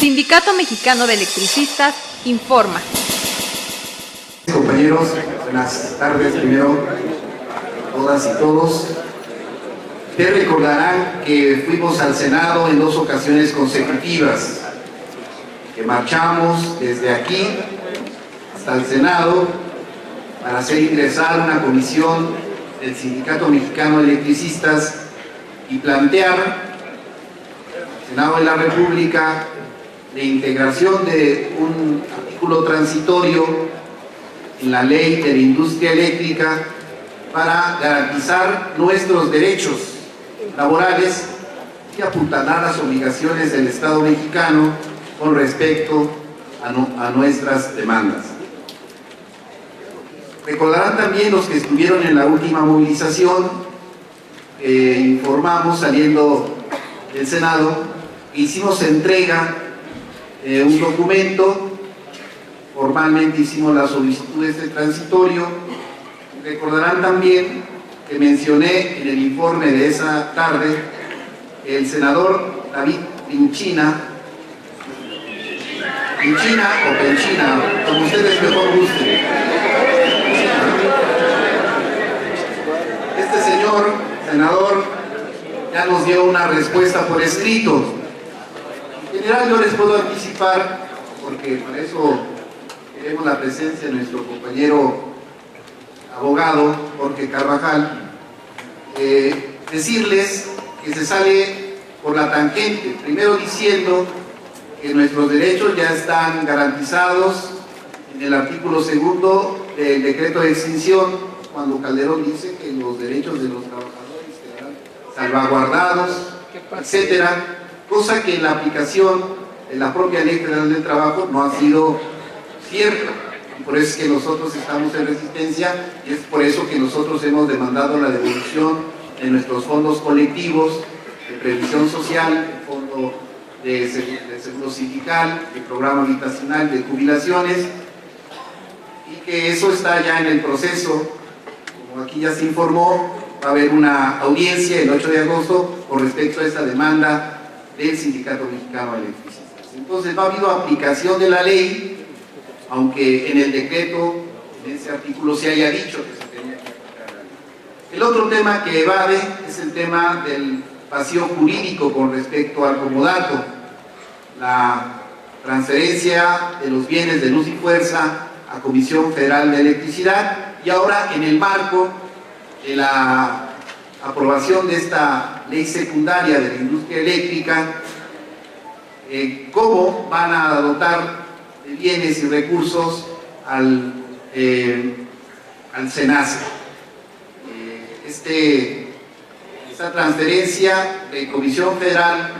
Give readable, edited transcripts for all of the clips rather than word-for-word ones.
Sindicato Mexicano de Electricistas informa. Compañeros, buenas tardes primero todas y todos. Ustedes recordarán que fuimos al Senado en 2 ocasiones consecutivas, que marchamos desde aquí hasta el Senado para hacer ingresar una comisión del Sindicato Mexicano de Electricistas y plantear al Senado de la República la integración de un artículo transitorio en la ley de la industria eléctrica para garantizar nuestros derechos laborales y apuntalar las obligaciones del Estado mexicano con respecto a nuestras demandas. Recordarán también los que estuvieron en la última movilización, informamos saliendo del Senado, hicimos entrega de un documento, formalmente hicimos la solicitud de este transitorio. Recordarán también que mencioné en el informe de esa tarde que el senador David Pinchina o Penchina, como ustedes mejor gusten. Este señor, senador, ya nos dio una respuesta por escrito. En general yo les puedo anticipar, porque para eso queremos la presencia de nuestro compañero abogado Jorge Carvajal, decirles que se sale por la tangente, primero diciendo que nuestros derechos ya están garantizados en el artículo 2 del decreto de extinción, cuando Calderón dice que los derechos de los trabajadores quedarán salvaguardados, etcétera, cosa que en la aplicación de la propia Ley Federal del Trabajo no ha sido cierta. Y por eso es que nosotros estamos en resistencia y es por eso que nosotros hemos demandado la devolución de nuestros fondos colectivos, de previsión social, el fondo de seguro sindical, el programa habitacional de jubilaciones, y que eso está ya en el proceso. Como aquí ya se informó, va a haber una audiencia el 8 de agosto con respecto a esta demanda del Sindicato Mexicano de Electricistas. Entonces no ha habido aplicación de la ley, aunque en el decreto, en ese artículo, se haya dicho que se tenía que aplicar la ley. El otro tema que evade es el tema del vacío jurídico con respecto al comodato, la transferencia de los bienes de Luz y Fuerza a Comisión Federal de Electricidad, y ahora en el marco de la aprobación de esta ley secundaria de la industria eléctrica, cómo van a dotar de bienes y recursos al SENACE. Esta transferencia de Comisión Federal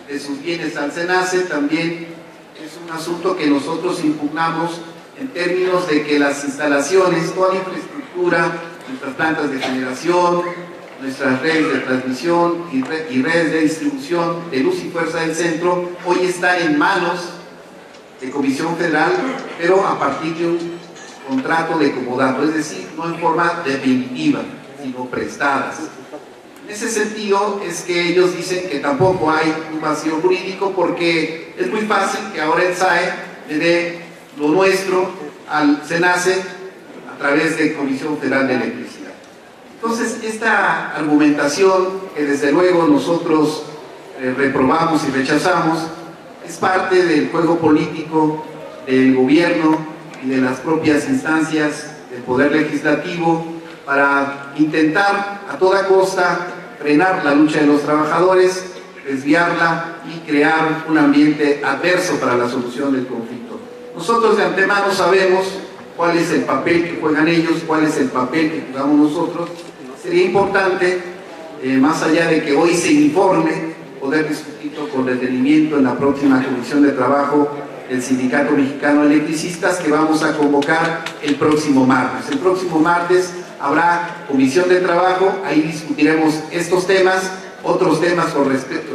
de sus bienes al SENACE también es un asunto que nosotros impugnamos en términos de que las instalaciones, toda la infraestructura, nuestras plantas de generación, nuestras redes de transmisión y redes de distribución de Luz y Fuerza del Centro, hoy están en manos de Comisión Federal, pero a partir de un contrato de comodato, es decir, no en forma definitiva, sino prestadas. En ese sentido es que ellos dicen que tampoco hay un vacío jurídico, porque es muy fácil que ahora el SAE le dé lo nuestro al SENACE a través de Comisión Federal de Electricidad. Entonces, esta argumentación que desde luego nosotros reprobamos y rechazamos, es parte del juego político del gobierno y de las propias instancias del Poder Legislativo para intentar a toda costa frenar la lucha de los trabajadores, desviarla y crear un ambiente adverso para la solución del conflicto. Nosotros de antemano sabemos cuál es el papel que juegan ellos, cuál es el papel que jugamos nosotros. Sería importante, más allá de que hoy se informe, poder discutirlo con detenimiento en la próxima Comisión de Trabajo del Sindicato Mexicano de Electricistas, que vamos a convocar el próximo martes. El próximo martes habrá Comisión de Trabajo, ahí discutiremos estos temas, otros temas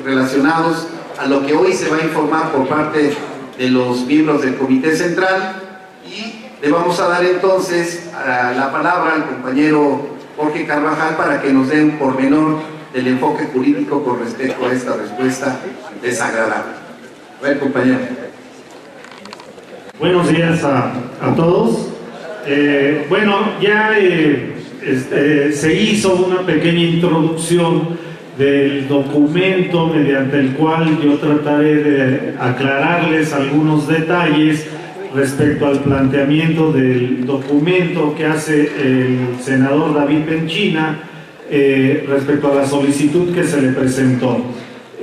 relacionados a lo que hoy se va a informar por parte de los miembros del Comité Central, y le vamos a dar entonces la palabra al compañero Jorge Carvajal para que nos dé un pormenor del enfoque jurídico con respecto a esta respuesta desagradable. A ver, compañero. Buenos días a todos. Bueno, ya se hizo una pequeña introducción del documento mediante el cual yo trataré de aclararles algunos detalles respecto al planteamiento del documento que hace el senador David Penchina respecto a la solicitud que se le presentó.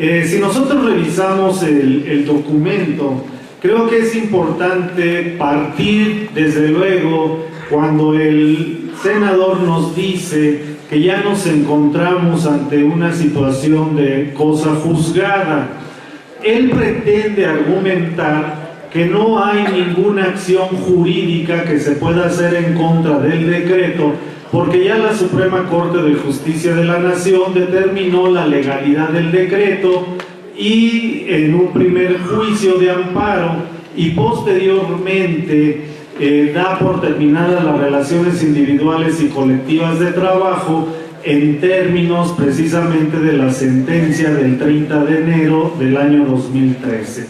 Si nosotros revisamos el documento, creo que es importante partir, desde luego, cuando el senador nos dice que ya nos encontramos ante una situación de cosa juzgada. Él pretende argumentar que no hay ninguna acción jurídica que se pueda hacer en contra del decreto, porque ya la Suprema Corte de Justicia de la Nación determinó la legalidad del decreto y en un primer juicio de amparo y posteriormente da por terminadas las relaciones individuales y colectivas de trabajo en términos precisamente de la sentencia del 30 de enero del año 2013.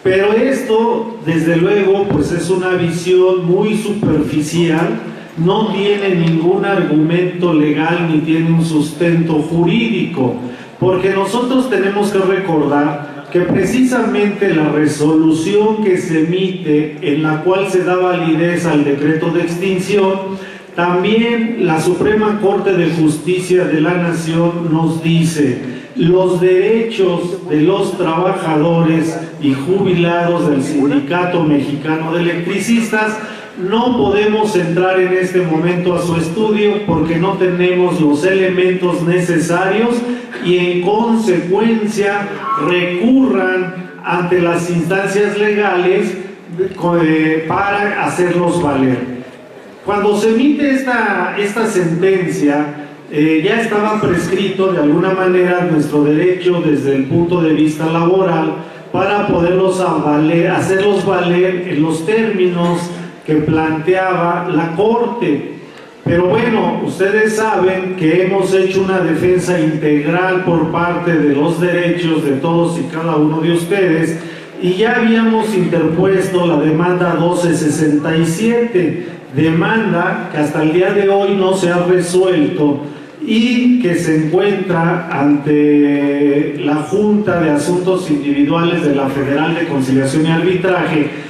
Pero esto, desde luego, pues es una visión muy superficial, no tiene ningún argumento legal ni tiene un sustento jurídico, porque nosotros tenemos que recordar que precisamente la resolución que se emite, en la cual se da validez al decreto de extinción, también la Suprema Corte de Justicia de la Nación nos dice: los derechos de los trabajadores y jubilados del Sindicato Mexicano de Electricistas no podemos entrar en este momento a su estudio porque no tenemos los elementos necesarios y en consecuencia recurran ante las instancias legales para hacerlos valer. Cuando se emite esta sentencia, ya estaba prescrito de alguna manera nuestro derecho desde el punto de vista laboral para poderlos hacerlos valer en los términos que planteaba la Corte. Pero bueno, ustedes saben que hemos hecho una defensa integral por parte de los derechos de todos y cada uno de ustedes y ya habíamos interpuesto la demanda 1267, demanda que hasta el día de hoy no se ha resuelto y que se encuentra ante la Junta de Asuntos Individuales de la Federal de Conciliación y Arbitraje.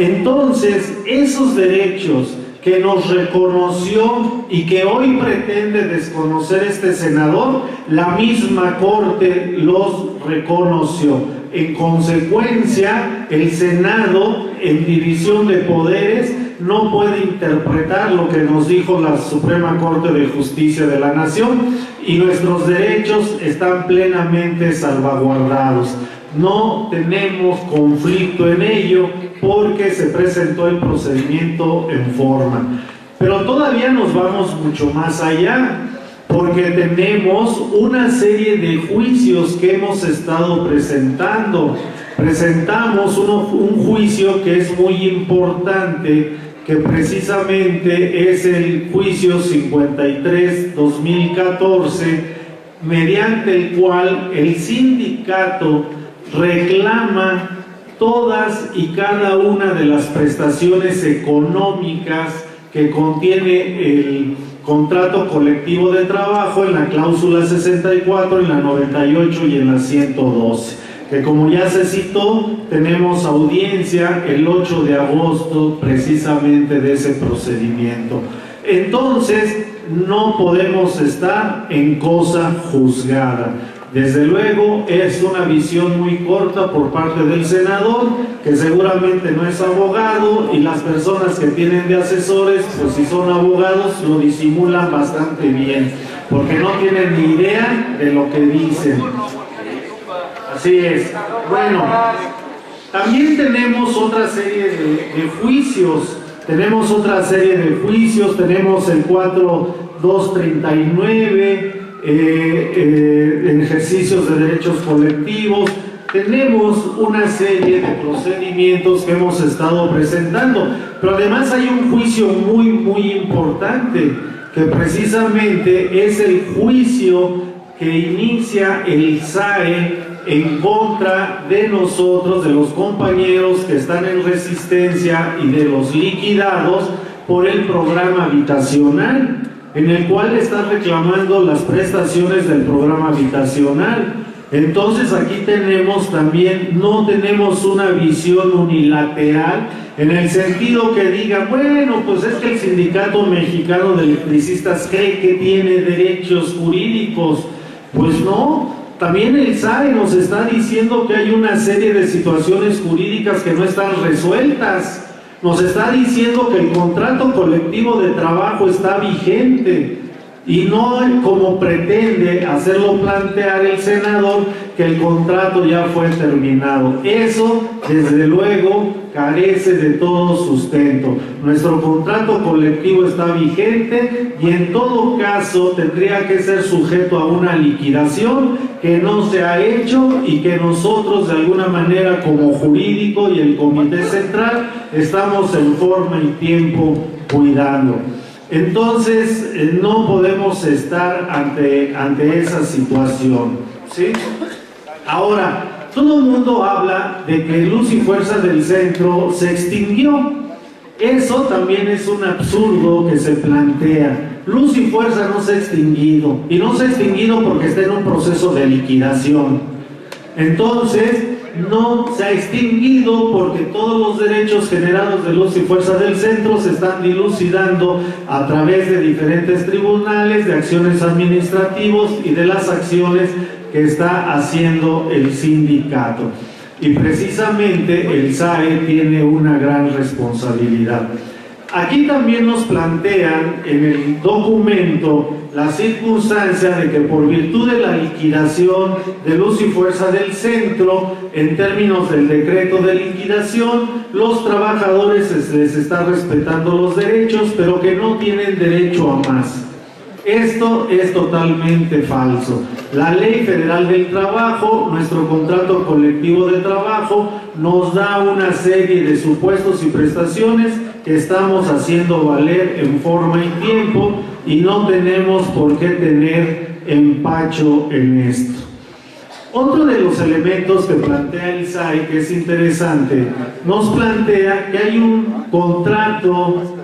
Entonces, esos derechos que nos reconoció y que hoy pretende desconocer este senador, la misma Corte los reconoció. En consecuencia, el Senado, en división de poderes, no puede interpretar lo que nos dijo la Suprema Corte de Justicia de la Nación y nuestros derechos están plenamente salvaguardados. No tenemos conflicto en ello porque se presentó el procedimiento en forma. Pero todavía nos vamos mucho más allá, porque tenemos una serie de juicios que hemos estado presentando. Presentamos un juicio que es muy importante, que precisamente es el juicio 53-2014, mediante el cual el sindicato reclama todas y cada una de las prestaciones económicas que contiene el contrato colectivo de trabajo en la cláusula 64, en la 98 y en la 112, que como ya se citó, tenemos audiencia el 8 de agosto precisamente de ese procedimiento. Entonces, no podemos estar en cosa juzgada. Desde luego es una visión muy corta por parte del senador, que seguramente no es abogado, y las personas que tienen de asesores, pues si son abogados, lo disimulan bastante bien, porque no tienen ni idea de lo que dicen. Así es. Bueno, también tenemos otra serie de juicios. Tenemos el 4239, ejercicios de derechos colectivos. Tenemos una serie de procedimientos que hemos estado presentando, pero además hay un juicio muy importante, que precisamente es el juicio que inicia el SAE en contra de nosotros, de los compañeros que están en resistencia y de los liquidados por el programa habitacional, en el cual están reclamando las prestaciones del programa habitacional. Entonces aquí tenemos también, no tenemos una visión unilateral en el sentido que diga, bueno, pues es que el Sindicato Mexicano de Electricistas cree que tiene derechos jurídicos. Pues no, también el SAE nos está diciendo que hay una serie de situaciones jurídicas que no están resueltas. Nos está diciendo que el contrato colectivo de trabajo está vigente y no como pretende hacerlo plantear el senador, que el contrato ya fue terminado. Eso, desde luego, carece de todo sustento. Nuestro contrato colectivo está vigente y en todo caso tendría que ser sujeto a una liquidación que no se ha hecho y que nosotros de alguna manera como jurídico y el Comité Central estamos en forma y tiempo cuidando. Entonces no podemos estar ante esa situación, ¿sí? Ahora, todo el mundo habla de que Luz y Fuerza del Centro se extinguió. Eso también es un absurdo que se plantea. Luz y Fuerza no se ha extinguido, y no se ha extinguido porque está en un proceso de liquidación. Entonces, no se ha extinguido porque todos los derechos generados de Luz y Fuerza del Centro se están dilucidando a través de diferentes tribunales, de acciones administrativos y de las acciones que está haciendo el sindicato. Y precisamente el SAE tiene una gran responsabilidad. Aquí también nos plantean en el documento la circunstancia de que por virtud de la liquidación de Luz y Fuerza del Centro, en términos del decreto de liquidación, los trabajadores les están respetando los derechos, pero que no tienen derecho a más. Esto es totalmente falso. La Ley Federal del Trabajo, nuestro contrato colectivo de trabajo, nos da una serie de supuestos y prestaciones que estamos haciendo valer en forma y tiempo y no tenemos por qué tener empacho en esto. Otro de los elementos que plantea el SAE, que es interesante, nos plantea que hay un contrato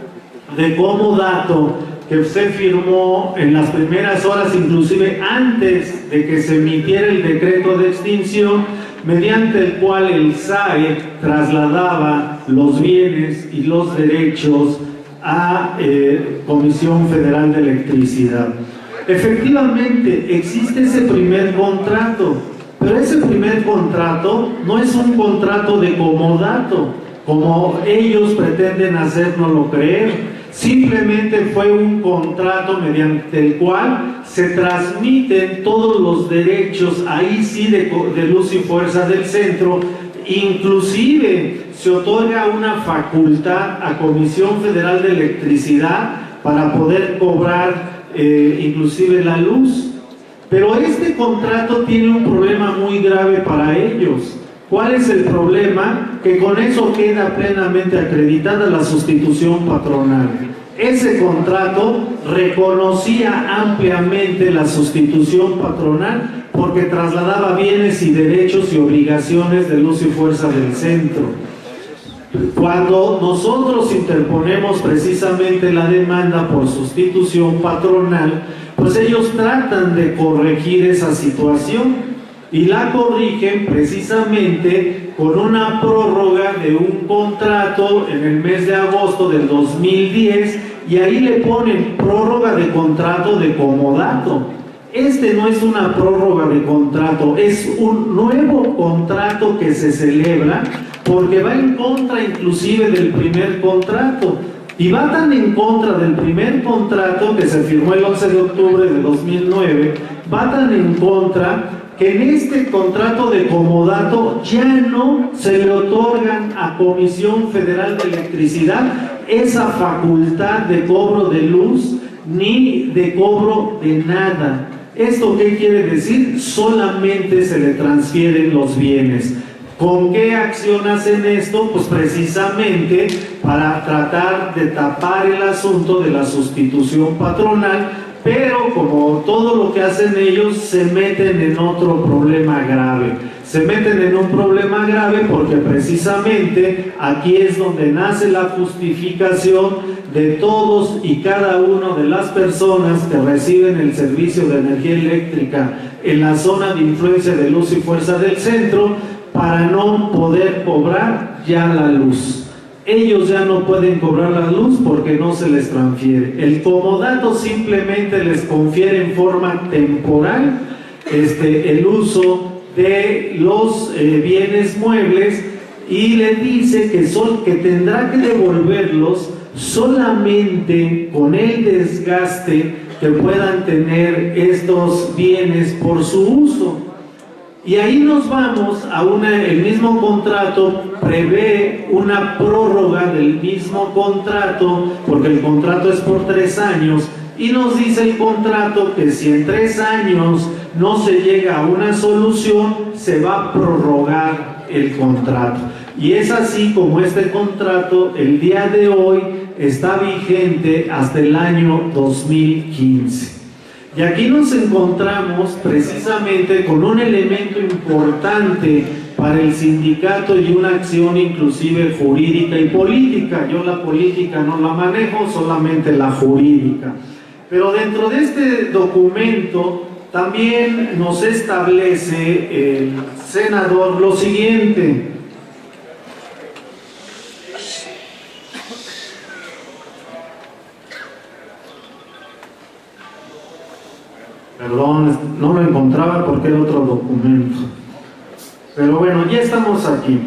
de comodato que se firmó en las primeras horas, inclusive antes de que se emitiera el decreto de extinción, mediante el cual el SAE trasladaba los bienes y los derechos a Comisión Federal de Electricidad. Efectivamente, existe ese primer contrato, pero ese primer contrato no es un contrato de comodato, como ellos pretenden hacérnoslo creer. Simplemente fue un contrato mediante el cual se transmiten todos los derechos, ahí sí, de Luz y Fuerza del Centro. Inclusive se otorga una facultad a Comisión Federal de Electricidad para poder cobrar inclusive la luz. Pero este contrato tiene un problema muy grave para ellos. ¿Cuál es el problema? Que con eso queda plenamente acreditada la sustitución patronal. Ese contrato reconocía ampliamente la sustitución patronal porque trasladaba bienes y derechos y obligaciones de Luz y Fuerza del Centro. Cuando nosotros interponemos precisamente la demanda por sustitución patronal, pues ellos tratan de corregir esa situación y la corrigen precisamente con una prórroga de un contrato en el mes de agosto del 2010 y ahí le ponen prórroga de contrato de comodato. Este no es una prórroga de contrato, es un nuevo contrato que se celebra porque va en contra inclusive del primer contrato. Y va tan en contra del primer contrato que se firmó el 11 de octubre de 2009, va tan en contra que en este contrato de comodato ya no se le otorgan a Comisión Federal de Electricidad esa facultad de cobro de luz ni de cobro de nada. ¿Esto qué quiere decir? Solamente se le transfieren los bienes. ¿Con qué acción hacen esto? Pues precisamente para tratar de tapar el asunto de la sustitución patronal, pero como todo lo que hacen ellos, se meten en otro problema grave. Se meten en un problema grave porque precisamente aquí es donde nace la justificación de todos y cada uno de las personas que reciben el servicio de energía eléctrica en la zona de influencia de Luz y Fuerza del Centro, para no poder cobrar ya la luz. Ellos ya no pueden cobrar la luz porque no se les transfiere. El comodato simplemente les confiere en forma temporal el uso de los bienes muebles, y le dice que tendrá que devolverlos solamente con el desgaste que puedan tener estos bienes por su uso. Y ahí nos vamos a el mismo contrato prevé una prórroga del mismo contrato, porque el contrato es por 3 años, y nos dice el contrato que si en 3 años no se llega a una solución, se va a prorrogar el contrato. Y es así como este contrato el día de hoy está vigente hasta el año 2015. Y aquí nos encontramos precisamente con un elemento importante para el sindicato y una acción inclusive jurídica y política. Yo la política no la manejo, solamente la jurídica. Pero dentro de este documento también nos establece el senador lo siguiente. Perdón, no lo encontraba porque era otro documento. Pero bueno, ya estamos aquí.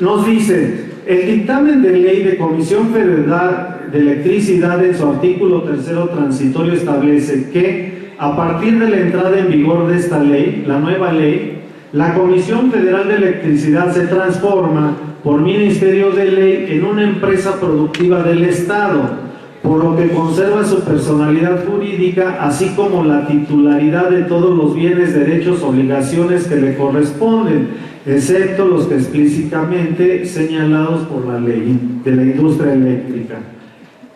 Nos dice, el dictamen de ley de Comisión Federal de Electricidad en su artículo 3 transitorio establece que a partir de la entrada en vigor de esta ley, la nueva ley, la Comisión Federal de Electricidad se transforma por Ministerio de Ley en una empresa productiva del Estado, por lo que conserva su personalidad jurídica, así como la titularidad de todos los bienes, derechos, obligaciones que le corresponden, excepto los que explícitamente señalados por la ley de la industria eléctrica.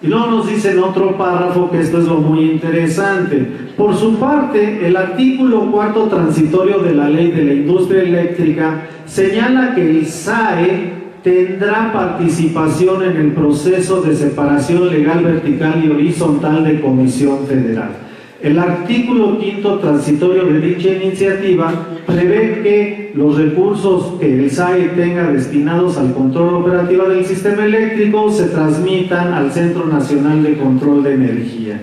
Y luego nos dice en otro párrafo que esto es lo muy interesante. Por su parte, el artículo 4 transitorio de la ley de la industria eléctrica señala que el SAE tendrá participación en el proceso de separación legal vertical y horizontal de Comisión Federal. El artículo 5 transitorio de dicha iniciativa prevé que los recursos que el SAE tenga destinados al control operativo del sistema eléctrico se transmitan al Centro Nacional de Control de Energía.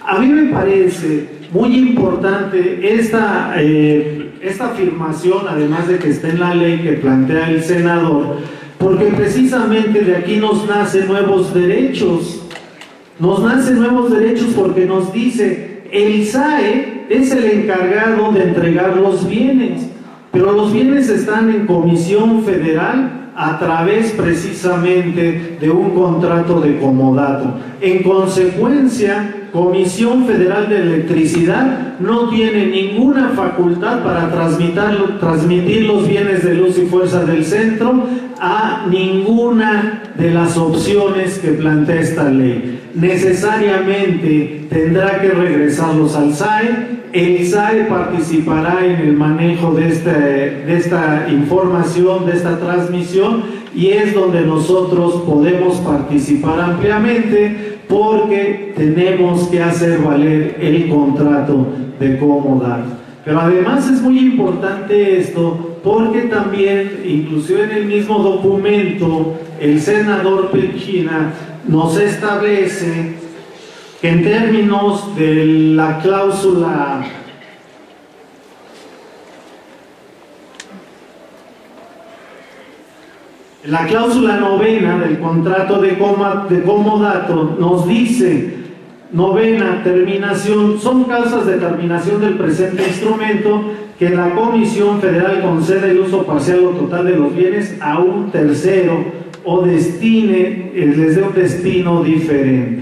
A mí me parece muy importante esta afirmación, además de que está en la ley que plantea el senador, porque precisamente de aquí nos nacen nuevos derechos. Nos nacen nuevos derechos porque nos dice, el SAE es el encargado de entregar los bienes, pero los bienes están en Comisión Federal a través precisamente de un contrato de comodato. En consecuencia, Comisión Federal de Electricidad no tiene ninguna facultad para transmitir los bienes de Luz y Fuerza del Centro a ninguna de las opciones que plantea esta ley. Necesariamente tendrá que regresarlos al SAE. El SAE participará en el manejo de esta información, de esta transmisión, y es donde nosotros podemos participar ampliamente, porque tenemos que hacer valer el contrato de comodato. Pero además es muy importante esto, porque también, inclusive en el mismo documento, el senador Pechina nos establece que en términos de la cláusula novena del contrato de comodato nos dice, novena, terminación, son causas de terminación del presente instrumento que la Comisión Federal concede el uso parcial o total de los bienes a un tercero o les dé un destino diferente.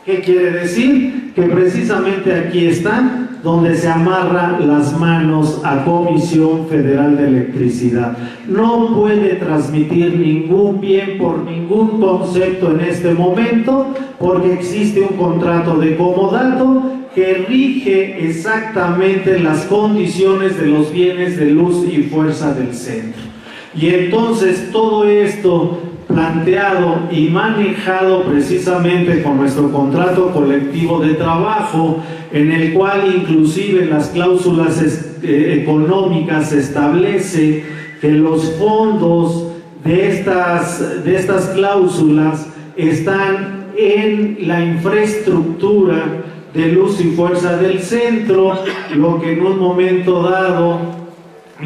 ¿Qué quiere decir? Que precisamente aquí está donde se amarra las manos a Comisión Federal de Electricidad. No puede transmitir ningún bien por ningún concepto en este momento, porque existe un contrato de comodato que rige exactamente las condiciones de los bienes de luz y fuerza del centro. Y entonces todo esto planteado y manejado precisamente con nuestro contrato colectivo de trabajo, en el cual inclusive las cláusulas económicas establece que los fondos de estas cláusulas están en la infraestructura de luz y fuerza del centro, lo que en un momento dado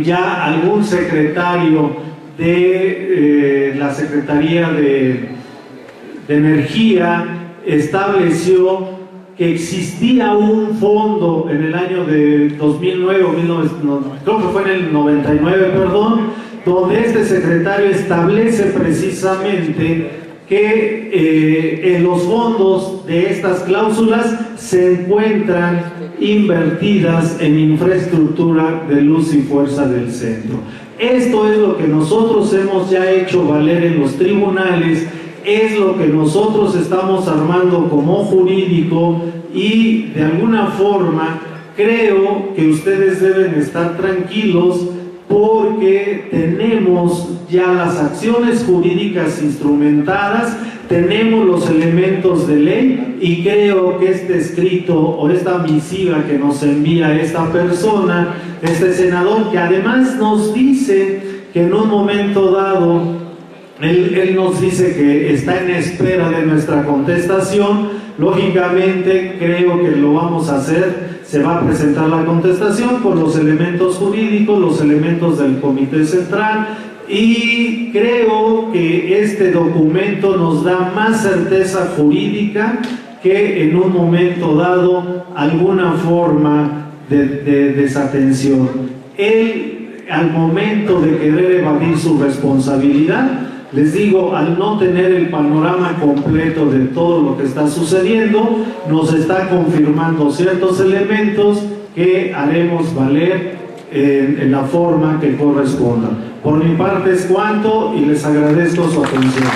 ya algún secretario de la Secretaría de Energía estableció que existía un fondo en el año de 2009 o 1900, creo que fue en el 99, perdón, donde este secretario establece precisamente que en los fondos de estas cláusulas se encuentran invertidas en infraestructura de luz y fuerza del centro. Esto es lo que nosotros hemos ya hecho valer en los tribunales, es lo que nosotros estamos armando como jurídico y de alguna forma creo que ustedes deben estar tranquilos porque tenemos ya las acciones jurídicas instrumentadas, tenemos los elementos de ley y creo que este escrito o esta misiva que nos envía esta persona, este senador, que además nos dice que en un momento dado, él nos dice que está en espera de nuestra contestación, lógicamente creo que lo vamos a hacer. Se va a presentar la contestación con los elementos jurídicos, los elementos del Comité Central y creo que este documento nos da más certeza jurídica que en un momento dado alguna forma de desatención. Él, al momento de querer evadir su responsabilidad, les digo, al no tener el panorama completo de todo lo que está sucediendo, nos está confirmando ciertos elementos que haremos valer en la forma que corresponda. Por mi parte es cuanto y les agradezco su atención.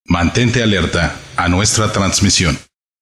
Mantente alerta a nuestra transmisión.